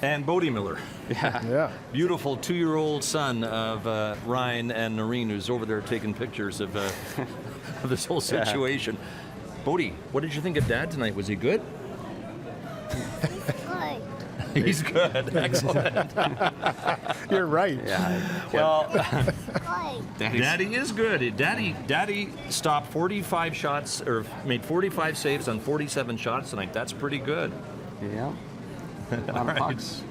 And Bodie Miller. Yeah. Beautiful 2-year-old son of Ryan and Noreen, who's over there taking pictures of this whole situation. Bodie, what did you think of Dad tonight? Was he good? Good. He's good. Excellent. You're right. Yeah. Well, Good. Daddy is good. Daddy stopped 45 shots, or made 45 saves on 47 shots tonight. That's pretty good. Yeah. All right.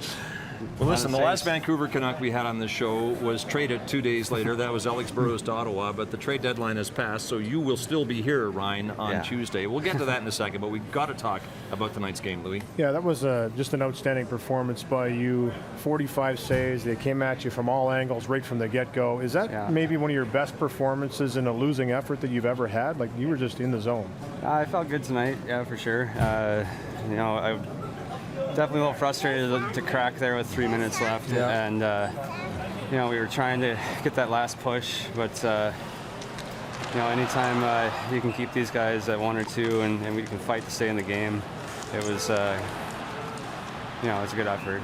Well, listen, the last Vancouver Canuck we had on this show was traded 2 days later. That was Alex Burrows to Ottawa, but the trade deadline has passed, so you will still be here, Ryan, on Tuesday. We'll get to that in a second, but we've got to talk about tonight's game, Louie. Yeah, that was just an outstanding performance by you. 45 saves. They came at you from all angles right from the get-go. Is that maybe one of your best performances in a losing effort that you've ever had? Like, you were just in the zone. I felt good tonight, yeah, for sure. I definitely a little frustrated to crack there with 3 minutes left, and we were trying to get that last push, but anytime you can keep these guys at 1 or 2 and we can fight to stay in the game, it was it's a good effort.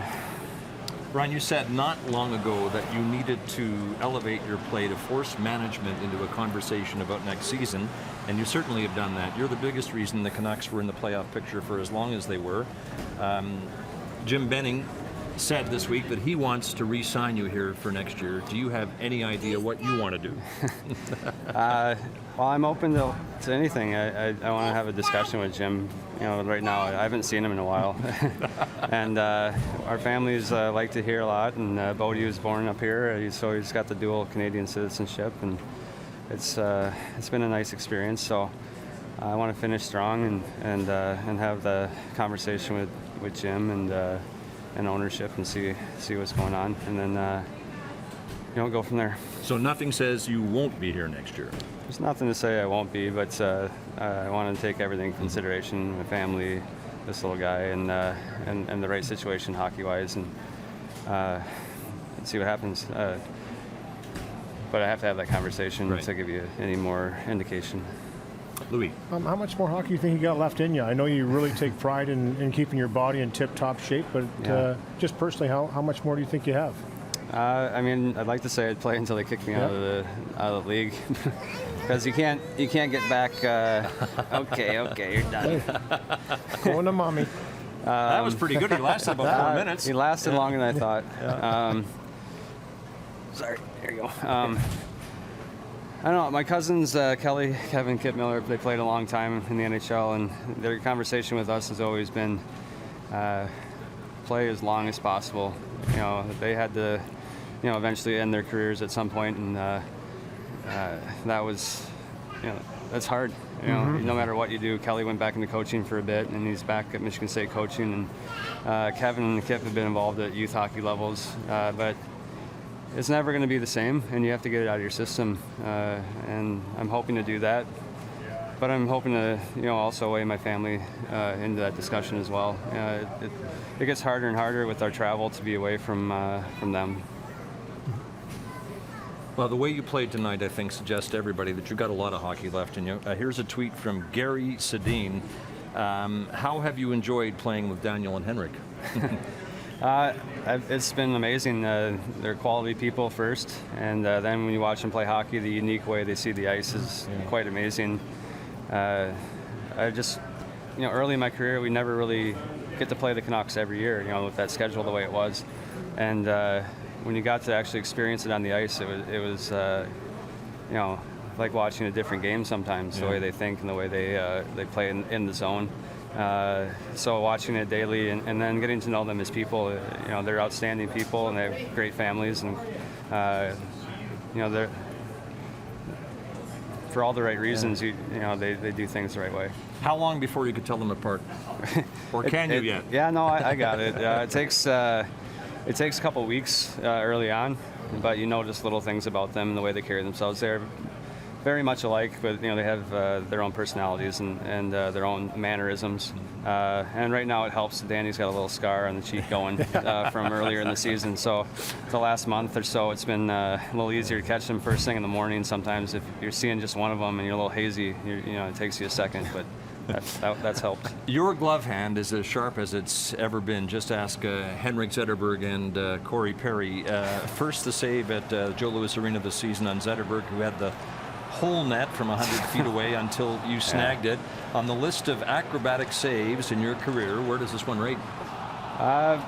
Ryan, you said not long ago that you needed to elevate your play to force management into a conversation about next season, and you certainly have done that. You're the biggest reason the Canucks were in the playoff picture for as long as they were. Jim Benning said this week that he wants to re-sign you here for next year. Do you have any idea what you want to do? Well, I'm open to anything. I want to have a discussion with Jim. Right now I haven't seen him in a while, and our families like to hear a lot. And Bodie was born up here, so he's got the dual Canadian citizenship, and it's been a nice experience. So I want to finish strong and have the conversation with Jim and ownership and see what's going on, and then go from there. So nothing says you won't be here next year. There's nothing to say I won't be, but I want to take everything into consideration: my family, this little guy, and the right situation hockey-wise, and see what happens. But I have to have that conversation to give you any more indication. Louie. How much more hockey do you think you got left in you? I know you really take pride in keeping your body in tip-top shape, but just personally, how much more do you think you have? I'd like to say I'd play until they kick me out of the league, because you can't get back. Okay, you're done. Going to mommy. That was pretty good. He lasted about 4 minutes. He lasted longer than I thought. Sorry, there you go. I don't know. My cousins, Kelly, Kevin, Kip Miller, they played a long time in the NHL, and their conversation with us has always been play as long as possible. They had to, eventually end their careers at some point, and that was, that's hard. No matter what you do. Kelly went back into coaching for a bit, and he's back at Michigan State coaching, and Kevin and Kip have been involved at youth hockey levels, but it's never going to be the same, and you have to get it out of your system, and I'm hoping to do that. But I'm hoping to, also weigh my family into that discussion as well. It gets harder and harder with our travel to be away from them. Well, the way you played tonight, I think, suggests to everybody that you've got a lot of hockey left in you. Here's a tweet from Gary Sedin. How have you enjoyed playing with Daniel and Henrik? It's been amazing. They're quality people first, and then when you watch them play hockey, the unique way they see the ice is quite amazing. I just, early in my career, we never really get to play the Canucks every year, with that schedule the way it was. And when you got to actually experience it on the ice, it was like watching a different game sometimes, the way they think and the way they play in the zone. So watching it daily and then getting to know them as people, they're outstanding people and they have great families, and they're, for all the right reasons, they do things the right way. How long before you could tell them apart? Or can you yet? Yeah, no, I got it. It takes a couple weeks early on, but you notice little things about them and the way they carry themselves. They're very much alike, but they have their own personalities and their own mannerisms. And right now it helps. Danny's got a little scar on the cheek going from earlier in the season. So the last month or so, it's been a little easier to catch them first thing in the morning. Sometimes if you're seeing just one of them and you're a little hazy, it takes you a second. But that's helped. Your glove hand is as sharp as it's ever been. Just ask Henrik Zetterberg and Corey Perry. First, the save at Joe Louis Arena this season on Zetterberg, who had the whole net from 100 feet away until you snagged it. On the list of acrobatic saves in your career, where does this one rate? I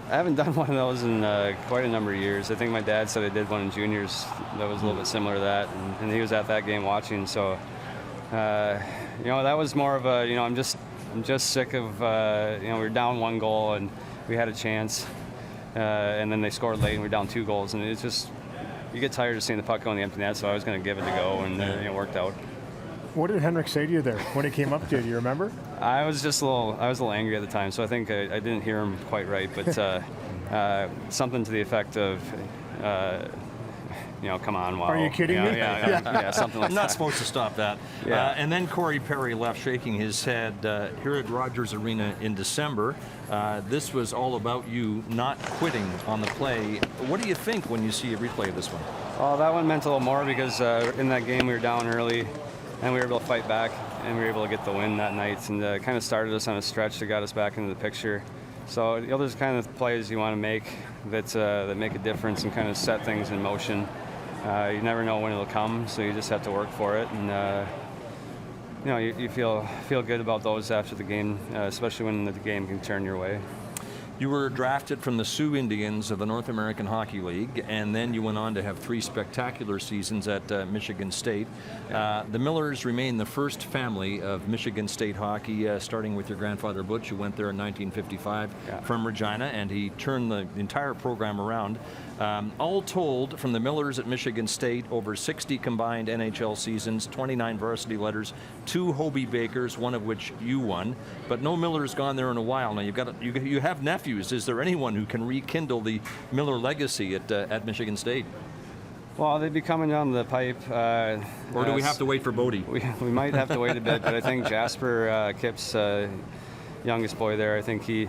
haven't done one of those in quite a number of years. I think my dad said I did one in juniors that was a little bit similar to that, and he was at that game watching. So, that was more of a, I'm just sick of, we were down 1 goal and we had a chance, and then they scored late and we were down 2 goals, and it's just, you get tired of seeing the puck go in the empty net. So I was going to give it a go, and it worked out. What did Henrik say to you there when he came up to you? Do you remember? I was a little angry at the time, so I think I didn't hear him quite right, but something to the effect of, come on, wow. Are you kidding me? Yeah, something like that. I'm not supposed to stop that. Yeah. And then Corey Perry left shaking his head here at Rogers Arena in December. This was all about you not quitting on the play. What do you think when you see a replay of this one? Well, that one meant a little more because in that game we were down early, and we were able to fight back, and we were able to get the win that night, and kind of started us on a stretch that got us back into the picture. So there's kind of plays you want to make that make a difference and kind of set things in motion. You never know when it'll come, so you just have to work for it, and you feel good about those after the game, especially when the game can turn your way. You were drafted from the Sioux Indians of the North American Hockey League, and then you went on to have 3 spectacular seasons at Michigan State. The Millers remain the first family of Michigan State hockey, starting with your grandfather Butch, who went there in 1955 from Regina, and he turned the entire program around. All told, from the Millers at Michigan State, over 60 combined NHL seasons, 29 varsity letters, 2 Hobie Bakers, one of which you won. But no Miller's gone there in a while. Now you have nephews. Is there anyone who can rekindle the Miller legacy at Michigan State? Well, they'd be coming down the pipe. Or do we have to wait for Bodie? We might have to wait a bit, but I think Jasper Kip's youngest boy there, I think he's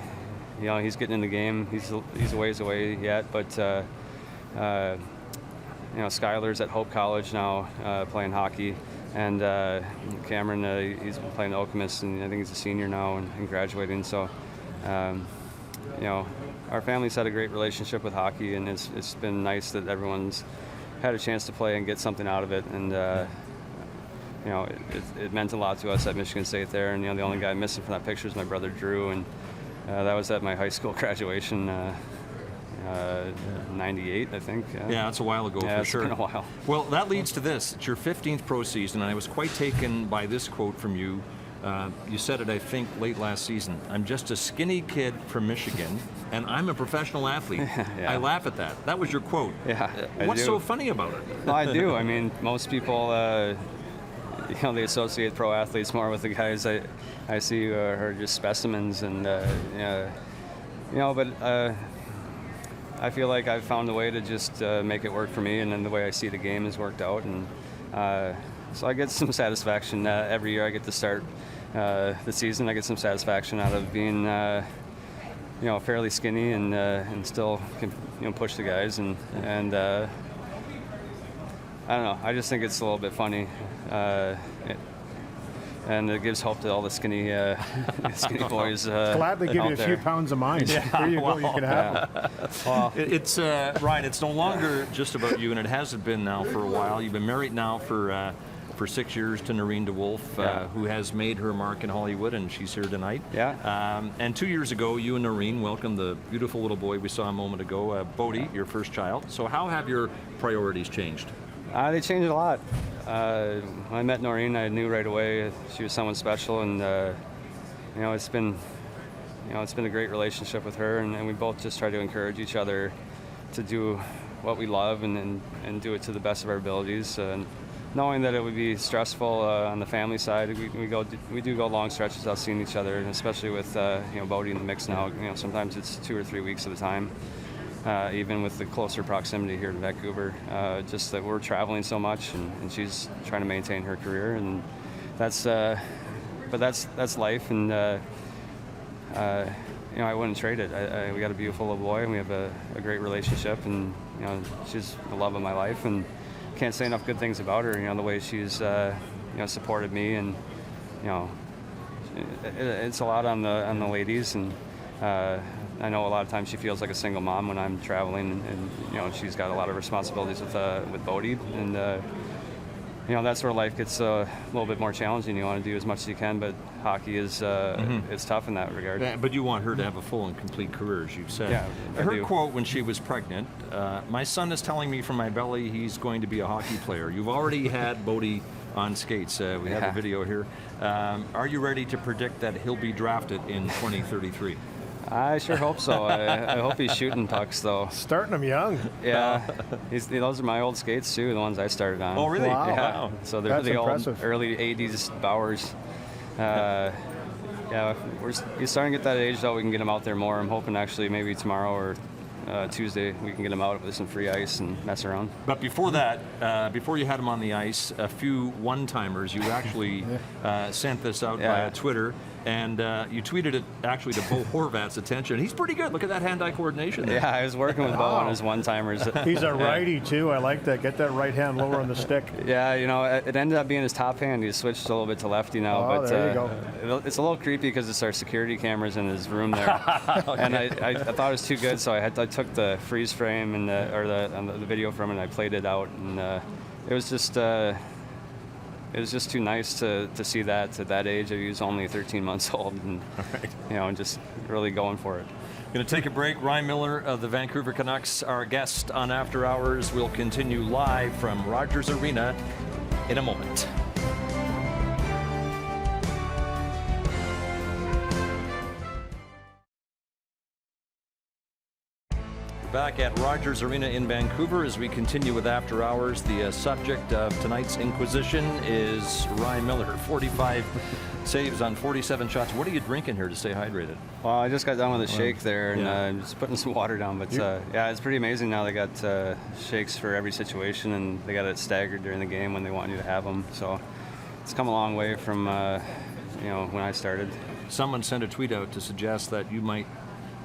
getting in the game. He's a ways away yet, but Skylar's at Hope College now playing hockey, and Cameron, he's been playing the Okemos, and I think he's a senior now and graduating. So, our family's had a great relationship with hockey, and it's been nice that everyone's had a chance to play and get something out of it, and it meant a lot to us at Michigan State there. And the only guy missing from that picture is my brother Drew, and that was at my high school graduation, 98, I think. Yeah, that's a while ago, for sure. It's been a while. Well, that leads to this. It's your 15th pro season, and I was quite taken by this quote from you. You said it, I think, late last season. I'm just a skinny kid from Michigan, and I'm a professional athlete. Yeah. I laugh at that. That was your quote. Yeah, What's so funny about it? Well, I do. I mean, most people, they associate pro athletes more with the guys I see who are just specimens, and but I feel like I've found a way to just make it work for me, and then the way I see the game has worked out, and so I get some satisfaction every year. I get to start the season. I get some satisfaction out of being fairly skinny and still can push the guys, and I don't know. I just think it's a little bit funny. And it gives hope to all the skinny boys. Glad they give you a few pounds of mine. There you go. You can have them. Well, it's Ryan. It's no longer just about you, and it hasn't been now for a while. You've been married now for 6 years to Noreen DeWolf, who has made her mark in Hollywood, and she's here tonight. Yeah. And 2 years ago, you and Noreen welcomed the beautiful little boy we saw a moment ago, Bodie, your first child. So how have your priorities changed? They changed a lot. When I met Noreen, I knew right away she was someone special, and it's been a great relationship with her, and we both just try to encourage each other to do what we love and do it to the best of our abilities. And knowing that it would be stressful on the family side, we do go long stretches without seeing each other, and especially with Bodie in the mix now. Sometimes it's 2 or 3 weeks at a time. Even with the closer proximity here to Vancouver, just that we're traveling so much, and she's trying to maintain her career, and that's life, and I wouldn't trade it. We got a beautiful little boy, and we have a great relationship, and she's the love of my life, and can't say enough good things about her. The way she's supported me, and it's a lot on the ladies, and I know a lot of times she feels like a single mom when I'm traveling, and she's got a lot of responsibilities with Bodie, and that's where life gets a little bit more challenging. You want to do as much as you can, but hockey is it's tough in that regard. Yeah, but you want her to have a full and complete career, as you've said. Yeah, I her do. quote when she was pregnant, my son is telling me from my belly he's going to be a hockey player. You've already had Bodie on skates. We have the video here. Are you ready to predict that he'll be drafted in 2033? I sure hope so. I hope he's shooting pucks, though. Starting them young. Yeah, those are my old skates, too, the ones I started on. Oh, really? Wow. Yeah. Wow. So they're That's the impressive. old early 80s Bowers. He's starting to get that age, though. We can get him out there more. I'm hoping actually maybe tomorrow or Tuesday we can get him out with some free ice and mess around. But before that, before you had him on the ice, a few one-timers, you actually sent this out via Twitter, and you tweeted it actually to Bo Horvat's attention. He's pretty good. Look at that hand-eye coordination there. Yeah, I was working with Bo on his one-timers. He's a righty, too. I like that. Get that right hand lower on the stick. Yeah, it ended up being his top hand. He's switched a little bit to lefty now. Oh, but there you go. It's a little creepy because it's our security cameras in his room there. And I thought it was too good, so I took the freeze frame and the video from it, and I played it out. And it was just too nice to see that at that age. He was only 13 months old, and just really going for it. Going to take a break. Ryan Miller of the Vancouver Canucks, our guest on After Hours. We'll continue live from Rogers Arena in a moment. Back at Rogers Arena in Vancouver as we continue with After Hours. The subject of tonight's Inquisition is Ryan Miller. 45 saves on 47 shots. What are you drinking here to stay hydrated? Well, I just got done with a shake there, and I'm just putting some water down. But it's pretty amazing now. They got shakes for every situation, and they got it staggered during the game when they want you to have them. So it's come a long way from when I started. Someone sent a tweet out to suggest that you might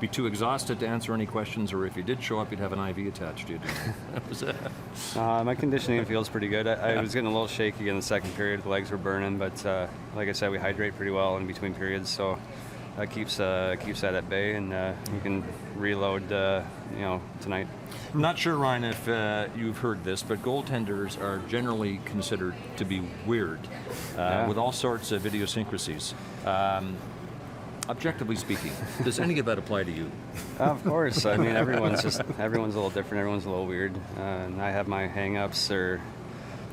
be too exhausted to answer any questions, or if you did show up, you'd have an IV attached to you. My conditioning feels pretty good. I was getting a little shaky in the second period. The legs were burning, but like I said, we hydrate pretty well in between periods, so that keeps that at bay, and we can reload tonight. I'm not sure, Ryan, if you've heard this, but goaltenders are generally considered to be weird with all sorts of idiosyncrasies. Objectively speaking, does any of that apply to you? Of course. I mean, everyone's a little different. Everyone's a little weird. And I have my hang-ups or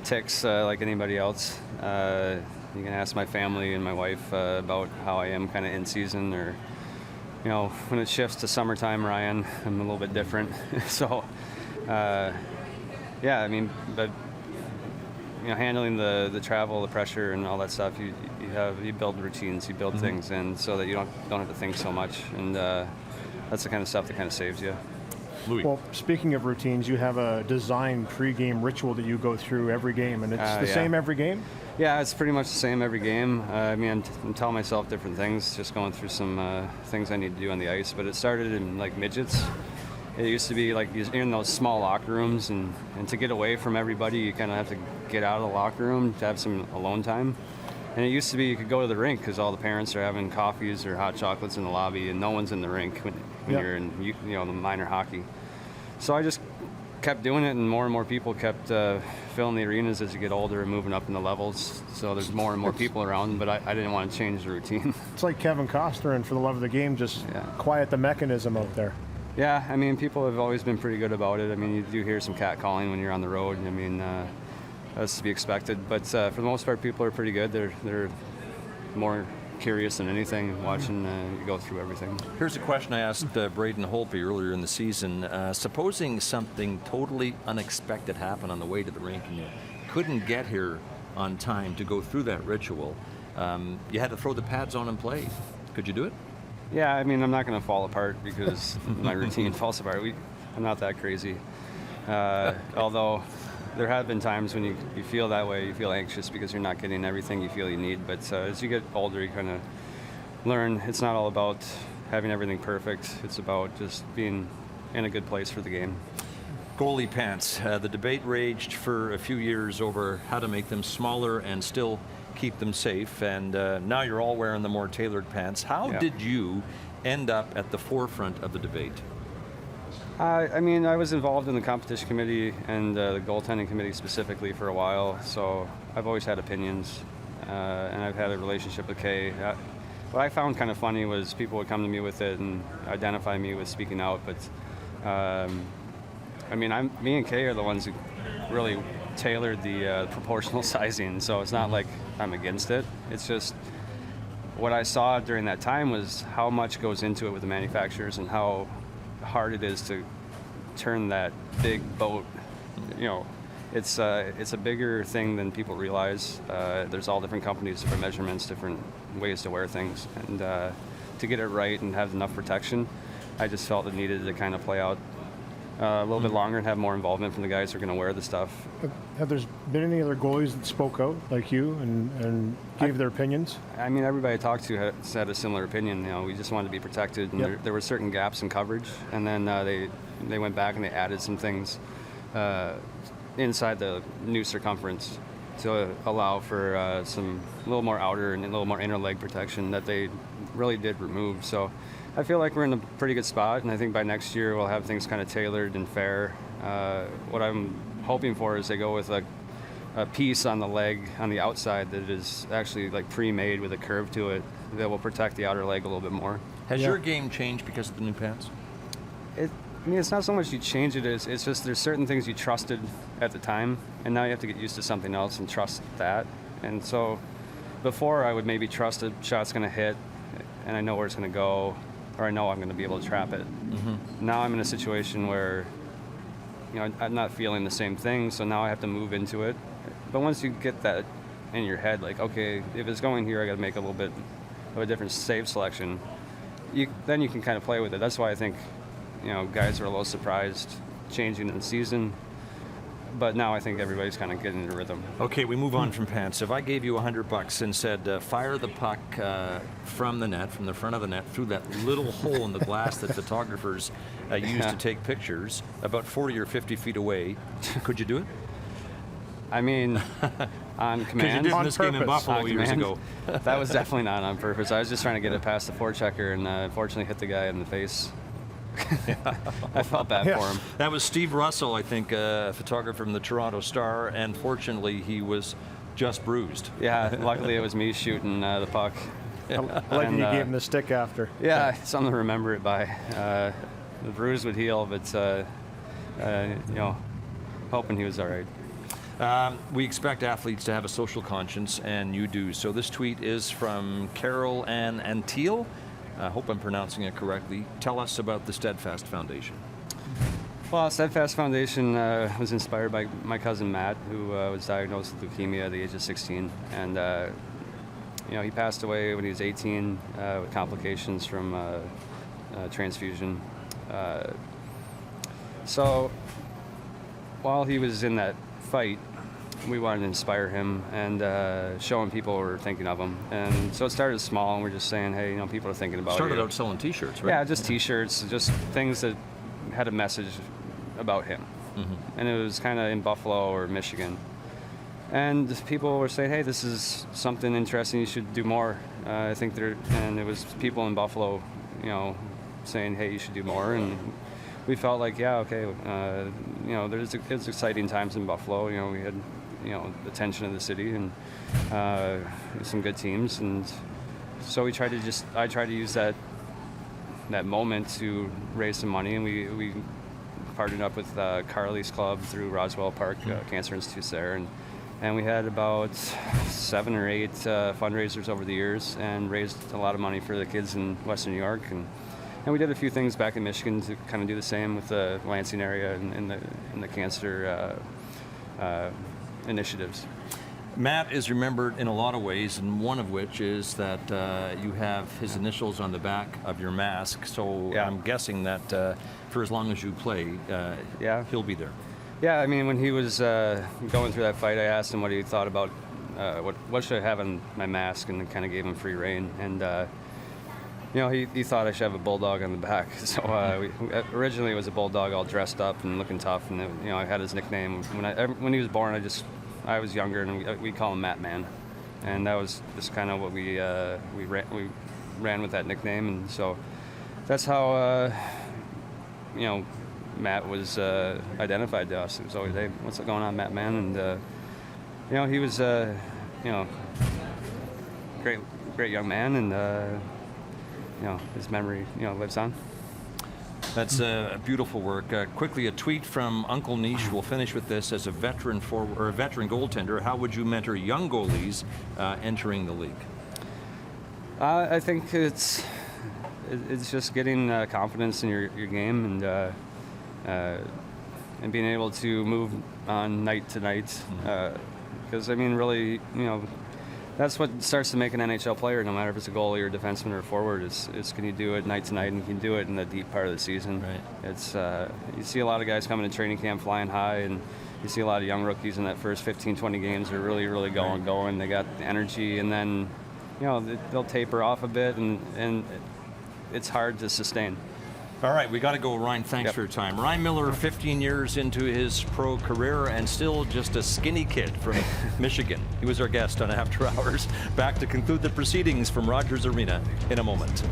tics like anybody else. You can ask my family and my wife about how I am kind of in season, or when it shifts to summertime, Ryan, I'm a little bit different. So, but handling the travel, the pressure, and all that stuff, you build routines, you build things, and so that you don't have to think so much, and that's the kind of stuff that kind of saves you. Louie. Well, speaking of routines, you have a designed pre-game ritual that you go through every game, and it's the same every game? Yeah, it's pretty much the same every game. I'm telling myself different things, just going through some things I need to do on the ice, but it started in like midgets. It used to be like you're in those small locker rooms, and to get away from everybody, you kind of have to get out of the locker room to have some alone time. And it used to be you could go to the rink because all the parents are having coffees or hot chocolates in the lobby, and no one's in the rink when you're in the minor hockey. So I just kept doing it, and more people kept filling the arenas as you get older and moving up in the levels. So there's more and more people around, but I didn't want to change the routine. It's like Kevin Costner and For the Love of the Game, just quiet the mechanism out there. Yeah, I mean, people have always been pretty good about it. I mean, you do hear some catcalling when you're on the road. I mean, that's to be expected. But for the most part, people are pretty good. They're more curious than anything, watching you go through everything. Here's a question I asked Braden Holtby earlier in the season. Supposing something totally unexpected happened on the way to the rink and you couldn't get here on time to go through that ritual, you had to throw the pads on and play. Could you do it? Yeah, I mean, I'm not going to fall apart because my routine falls apart. I'm not that crazy. Although there have been times when you feel that way, you feel anxious because you're not getting everything you feel you need. But as you get older, you kind of learn it's not all about having everything perfect. It's about just being in a good place for the game. Goalie pants. The debate raged for a few years over how to make them smaller and still keep them safe, and now you're all wearing the more tailored pants. How did you end up at the forefront of the debate? I mean, I was involved in the competition committee and the goaltending committee specifically for a while, so I've always had opinions, and I've had a relationship with Kay. What I found kind of funny was people would come to me with it and identify me with speaking out, but I mean, me and Kay are the ones who really tailored the proportional sizing, so it's not like I'm against it. It's just what I saw during that time was how much goes into it with the manufacturers and how hard it is to turn that big boat. You know, it's a bigger thing than people realize. There's all different companies, different measurements, different ways to wear things, and to get it right and have enough protection, I just felt it needed to kind of play out a little bit longer and have more involvement from the guys who are going to wear the stuff. Have there been any other goalies that spoke out like you and gave their opinions? I mean, everybody I talked to had a similar opinion. You know, we just wanted to be protected, and there were certain gaps in coverage, and then they went back and they added some things inside the new circumference to allow for a little more outer and a little more inner leg protection that they really did remove. So I feel like we're in a pretty good spot, and I think by next year we'll have things kind of tailored and fair. What I'm hoping for is they go with a piece on the leg on the outside that is actually like pre-made with a curve to it that will protect the outer leg a little bit more. Has your game changed because of the new pants? I mean, it's not so much you change it, it's just there's certain things you trusted at the time, and now you have to get used to something else and trust that. And so before I would maybe trust a shot's going to hit, and I know where it's going to go, or I know I'm going to be able to trap it. Mm-hmm. Now I'm in a situation where, you know, I'm not feeling the same thing, so now I have to move into it. But once you get that in your head, like, okay, if it's going here, I got to make a little bit of a different save selection. Then you can kind of play with it. That's why I think, you know, guys are a little surprised changing in the season. But now I think everybody's kind of getting into rhythm. Okay, we move on from pants. If I gave you $100 and said, fire the puck from the net, from the front of the net, through that little hole in the glass that photographers use to take pictures, about 40 or 50 feet away, could you do it? I mean, on command. Because you did in this game in Buffalo years ago. That was definitely not on purpose. I was just trying to get it past the forechecker and unfortunately hit the guy in the face. I felt bad for him. That was Steve Russell, I think, a photographer from the Toronto Star, and fortunately he was just bruised. Yeah, luckily it was me shooting the puck. I like you gave him the stick after. Yeah, something to remember it by. The bruise would heal, but you know, hoping he was all right. We expect athletes to have a social conscience, and you do. So this tweet is from Carol Ann Antiel. I hope I'm pronouncing it correctly. Tell us about the Steadfast Foundation. Well, Steadfast Foundation was inspired by my cousin Matt, who was diagnosed with leukemia at the age of 16. And, you know, he passed away when he was 18 with complications from transfusion. So while he was in that fight, we wanted to inspire him and show him people were thinking of him. And so it started small, and we're just saying, hey, you know, people are thinking about it. Started out selling T-shirts, right? Yeah, just T-shirts, just things that had a message about him. Mm-hmm. And it was kind of in Buffalo or Michigan. And people were saying, hey, this is something interesting, you should do more. I think and it was people in Buffalo, you know, saying, hey, you should do more. And we felt like, yeah, okay, you know, it's exciting times in Buffalo. You know, we had, you know, the tension of the city and some good teams, and so I tried to use that moment to raise some money, and we partnered up with Carly's Club through Roswell Park Cancer Institute there, and we had about 7 or 8 fundraisers over the years and raised a lot of money for the kids in Western New York, and we did a few things back in Michigan to kind of do the same with the Lansing area and the cancer initiatives. Matt is remembered in a lot of ways, and one of which is that you have his initials on the back of your mask. So I'm guessing that for as long as you play, he'll be there. Yeah, I mean, when he was going through that fight, I asked him what he thought about what should I have on my mask, and kind of gave him free rein. And you know, he thought I should have a bulldog on the back. So originally it was a bulldog all dressed up and looking tough, and you know, I had his nickname when he was born. I was younger, and we call him Matt Man. and that was just kind of what we ran with that nickname, and so that's how Matt was identified to us. It was always, hey, what's going on, Matt, man? And he was great young man, and his memory lives on. That's beautiful work. Quickly, a tweet from Uncle Niche. We'll finish with this. As a veteran veteran goaltender, how would you mentor young goalies entering the league? I think it's just getting confidence in your game and being able to move on night to night. Because really, that's what starts to make an NHL player, no matter if it's a goalie or defenseman or forward. It's can you do it night to night, and you can do it in the deep part of the season. Right. It's you see a lot of guys coming to training camp flying high, and you see a lot of young rookies in that first 15, 20 games are really, really going. They got the energy, and then they'll taper off a bit, and it's hard to sustain. All right, we got to go. Ryan, thanks for your time. Ryan Miller, 15 years into his pro career and still just a skinny kid from Michigan. He was our guest on After Hours. Back to conclude the proceedings from Rogers Arena in a moment.